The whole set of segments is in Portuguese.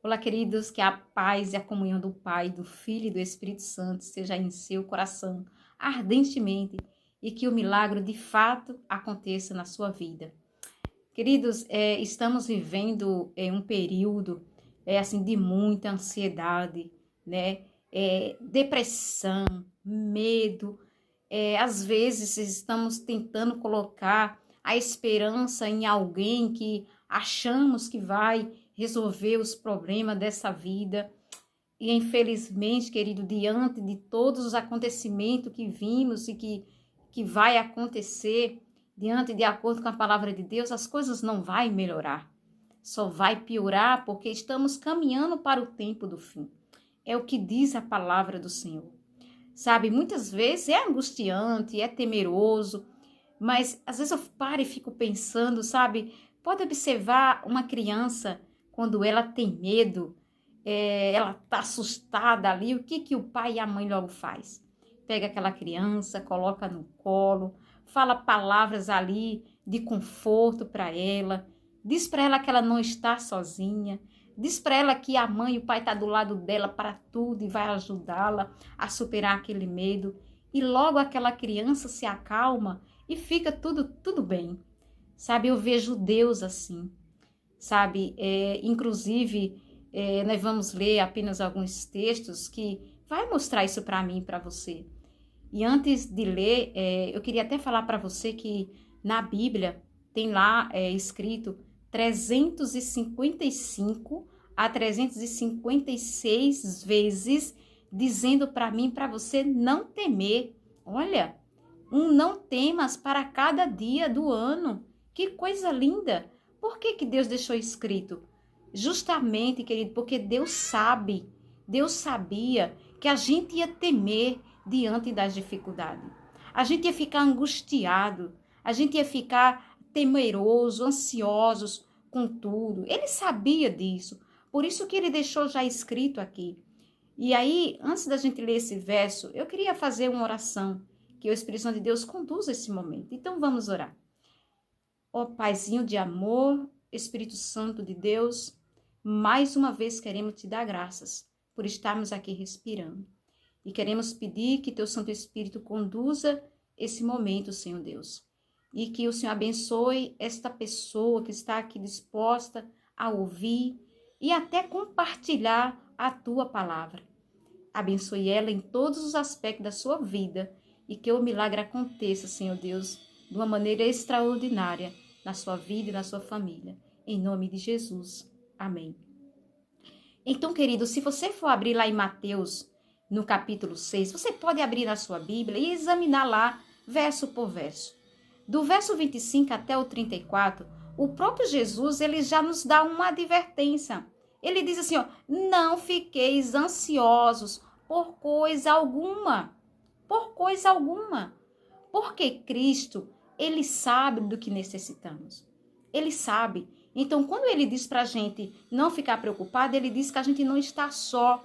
Olá, queridos, que a paz e a comunhão do Pai, do Filho e do Espírito Santo esteja em seu coração ardentemente e que o milagre de fato aconteça na sua vida. Queridos, estamos vivendo um período assim de muita ansiedade, né? Depressão, medo. Às vezes estamos tentando colocar a esperança em alguém que achamos que vai resolver os problemas dessa vida. E infelizmente, querido, diante de todos os acontecimentos que vimos e que vai acontecer, diante de acordo com a palavra de Deus, as coisas não vai melhorar. Só vai piorar porque estamos caminhando para o tempo do fim. É o que diz a palavra do Senhor. Sabe, muitas vezes é angustiante, é temeroso, mas às vezes eu paro e fico pensando, sabe? Pode observar uma criança quando ela tem medo, ela tá assustada ali, o que que o pai e a mãe logo faz? Pega aquela criança, coloca no colo, fala palavras ali de conforto para ela, diz para ela que ela não está sozinha, diz para ela que a mãe e o pai estão do lado dela para tudo e vai ajudá-la a superar aquele medo. E logo aquela criança se acalma e fica tudo bem. Sabe, eu vejo Deus assim, sabe? Inclusive, nós vamos ler apenas alguns textos que vai mostrar isso para mim e para você. E antes de ler, eu queria até falar para você que na Bíblia tem lá escrito 355 a 356 vezes dizendo para mim e para você não temer. Olha, um não temas para cada dia do ano. Que coisa linda! Por que que Deus deixou escrito? Justamente, querido, porque Deus sabe, Deus sabia que a gente ia temer diante das dificuldades. A gente ia ficar angustiado, a gente ia ficar temeroso, ansiosos com tudo. Ele sabia disso, por isso que ele deixou já escrito aqui. E aí, antes da gente ler esse verso, eu queria fazer uma oração, que o Espírito Santo de Deus conduza esse momento. Então vamos orar. Ó Paizinho de amor, Espírito Santo de Deus, mais uma vez queremos te dar graças por estarmos aqui respirando. E queremos pedir que teu Santo Espírito conduza esse momento, Senhor Deus. E que o Senhor abençoe esta pessoa que está aqui disposta a ouvir e até compartilhar a tua palavra. Abençoe ela em todos os aspectos da sua vida e que o milagre aconteça, Senhor Deus, de uma maneira extraordinária na sua vida e na sua família. Em nome de Jesus. Amém. Então, querido, se você for abrir lá em Mateus, no capítulo 6, você pode abrir na sua Bíblia e examinar lá, verso por verso. Do verso 25 até o 34, o próprio Jesus, ele já nos dá uma advertência. Ele diz assim, ó, não fiqueis ansiosos por coisa alguma. Por coisa alguma. Porque Cristo, ele sabe do que necessitamos. Ele sabe. Então, quando ele diz para a gente não ficar preocupado, ele diz que a gente não está só.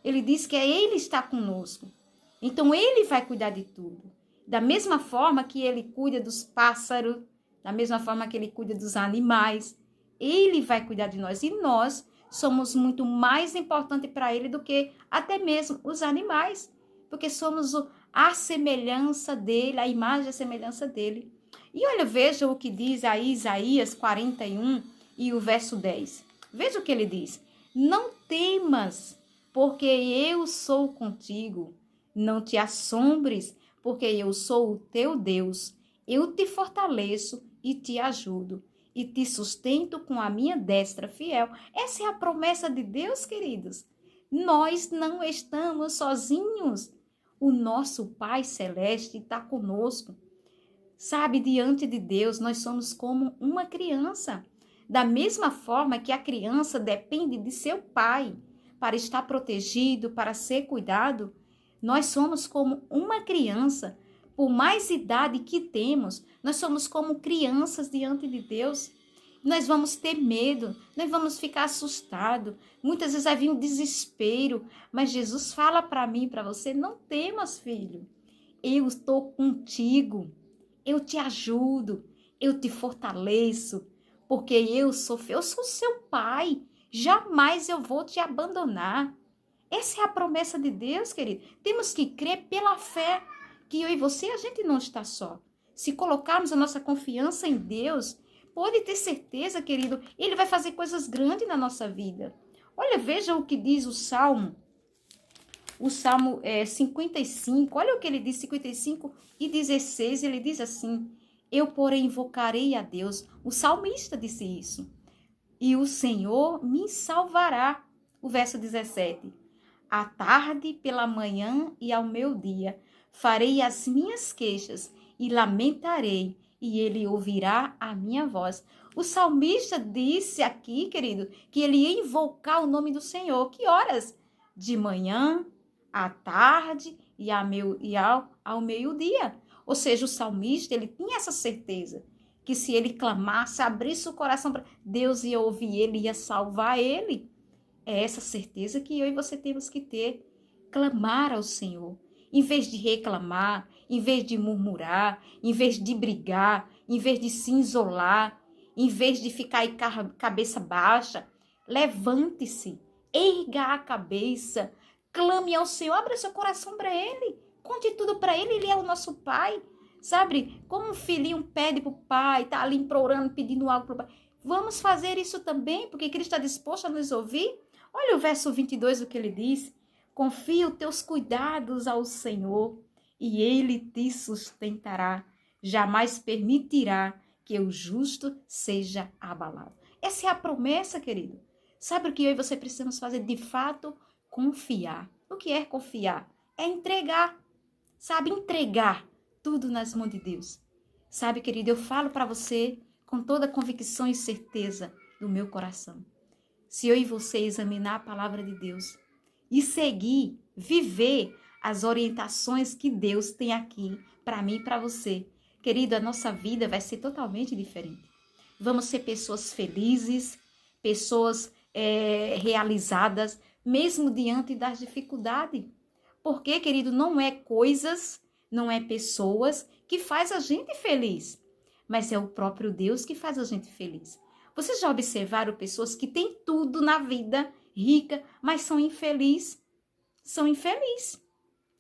Ele diz que ele está conosco. Então, ele vai cuidar de tudo. Da mesma forma que ele cuida dos pássaros, da mesma forma que ele cuida dos animais, ele vai cuidar de nós. E nós somos muito mais importantes para ele do que até mesmo os animais. Porque somos a semelhança dele, a imagem e a semelhança dele. E olha, veja o que diz aí Isaías 41 e o verso 10. Veja o que ele diz. Não temas, porque eu sou contigo. Não te assombres, porque eu sou o teu Deus. Eu te fortaleço e te ajudo. E te sustento com a minha destra fiel. Essa é a promessa de Deus, queridos. Nós não estamos sozinhos. O nosso Pai Celeste está conosco. Sabe, diante de Deus, nós somos como uma criança. Da mesma forma que a criança depende de seu pai para estar protegido, para ser cuidado, nós somos como uma criança. Por mais idade que temos, nós somos como crianças diante de Deus. Nós vamos ter medo, nós vamos ficar assustados. Muitas vezes vai vir um desespero, mas Jesus fala para mim e para você, não temas, filho. Eu estou contigo. Eu te ajudo, eu te fortaleço, porque eu sou seu pai. Jamais eu vou te abandonar. Essa é a promessa de Deus, querido. Temos que crer pela fé que eu e você, a gente não está só. Se colocarmos a nossa confiança em Deus, pode ter certeza, querido, Ele vai fazer coisas grandes na nossa vida. Olha, veja o que diz o Salmo 55, olha o que ele diz, 55 e 16, ele diz assim, eu, porém, invocarei a Deus. O salmista disse isso. E o Senhor me salvará. O verso 17. À tarde, pela manhã e ao meio-dia, farei as minhas queixas e lamentarei, e ele ouvirá a minha voz. O salmista disse aqui, querido, que ele ia invocar o nome do Senhor. Que horas? De manhã, à tarde e ao meio-dia. Ou seja, o salmista, ele tinha essa certeza que se ele clamasse, abrisse o coração para Deus, ia ouvir ele, ia salvar ele. É essa certeza que eu e você temos que ter. Clamar ao Senhor. Em vez de reclamar, em vez de murmurar, em vez de brigar, em vez de se isolar, em vez de ficar aí cabeça baixa, levante-se, erga a cabeça, clame ao Senhor, abra seu coração para Ele, conte tudo para Ele, Ele é o nosso Pai. Sabe, como um filhinho pede para o pai, está ali implorando, pedindo algo para o pai. Vamos fazer isso também, porque Cristo está disposto a nos ouvir. Olha o verso 22, o que ele diz. Confia os teus cuidados ao Senhor e Ele te sustentará. Jamais permitirá que o justo seja abalado. Essa é a promessa, querido. Sabe o que eu e você precisamos fazer? De fato, confiar. O que é confiar? É entregar. Sabe, entregar tudo nas mãos de Deus. Sabe, querido, eu falo para você com toda a convicção e certeza do meu coração. Se eu e você examinar a palavra de Deus e seguir, viver as orientações que Deus tem aqui para mim e para você, querido, a nossa vida vai ser totalmente diferente. Vamos ser pessoas felizes, pessoas realizadas, mesmo diante das dificuldades. Porque, querido, não é coisas, não é pessoas que faz a gente feliz, mas é o próprio Deus que faz a gente feliz. Vocês já observaram pessoas que têm tudo na vida, rica, mas são infelizes? São infelizes.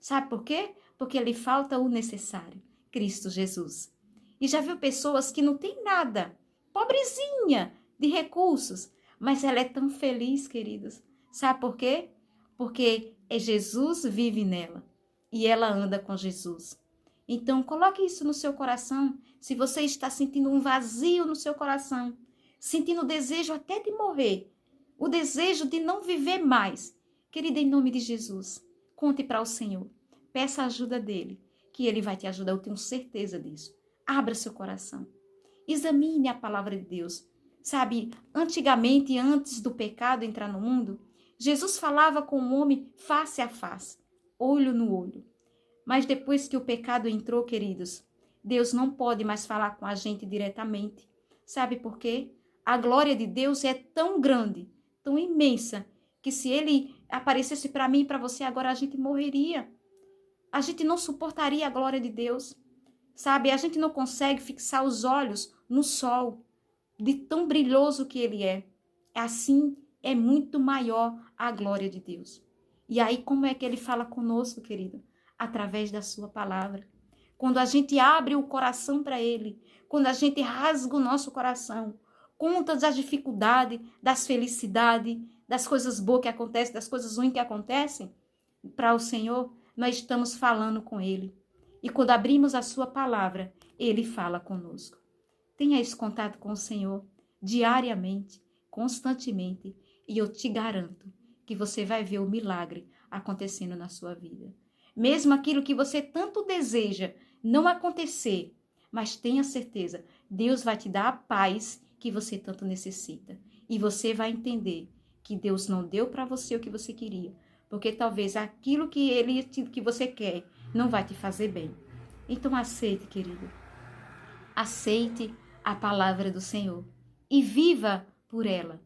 Sabe por quê? Porque lhe falta o necessário, Cristo Jesus. E já viu pessoas que não têm nada, pobrezinha de recursos, mas ela é tão feliz, queridos. Sabe por quê? Porque Jesus vive nela e ela anda com Jesus. Então, coloque isso no seu coração. Se você está sentindo um vazio no seu coração, sentindo o desejo até de morrer, o desejo de não viver mais, querida, em nome de Jesus, conte para o Senhor. Peça a ajuda dele, que ele vai te ajudar, eu tenho certeza disso. Abra seu coração. Examine a palavra de Deus. Sabe, antigamente, antes do pecado entrar no mundo, Jesus falava com o homem face a face, olho no olho. Mas depois que o pecado entrou, queridos, Deus não pode mais falar com a gente diretamente. Sabe por quê? A glória de Deus é tão grande, tão imensa, que se ele aparecesse para mim e para você agora, a gente morreria. A gente não suportaria a glória de Deus. Sabe, a gente não consegue fixar os olhos no sol, de tão brilhoso que ele é. Assim, é muito maior a glória de Deus. E aí, como é que ele fala conosco, querido? Através da sua palavra. Quando a gente abre o coração para ele, quando a gente rasga o nosso coração, conta das dificuldades, das felicidades, das coisas boas que acontecem, das coisas ruins que acontecem, para o Senhor, nós estamos falando com ele. E quando abrimos a sua palavra, ele fala conosco. Tenha esse contato com o Senhor diariamente, constantemente, e eu te garanto que você vai ver o milagre acontecendo na sua vida. Mesmo aquilo que você tanto deseja não acontecer, mas tenha certeza, Deus vai te dar a paz que você tanto necessita. E você vai entender que Deus não deu para você o que você queria, porque talvez aquilo que você quer não vai te fazer bem. Então aceite, querido. Aceite a palavra do Senhor e viva por ela.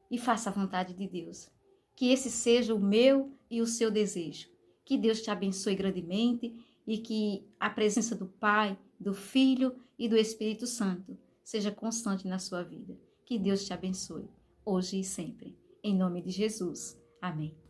E faça a vontade de Deus. Que esse seja o meu e o seu desejo. Que Deus te abençoe grandemente e que a presença do Pai, do Filho e do Espírito Santo seja constante na sua vida. Que Deus te abençoe. hoje e sempre. Em nome de Jesus. Amém.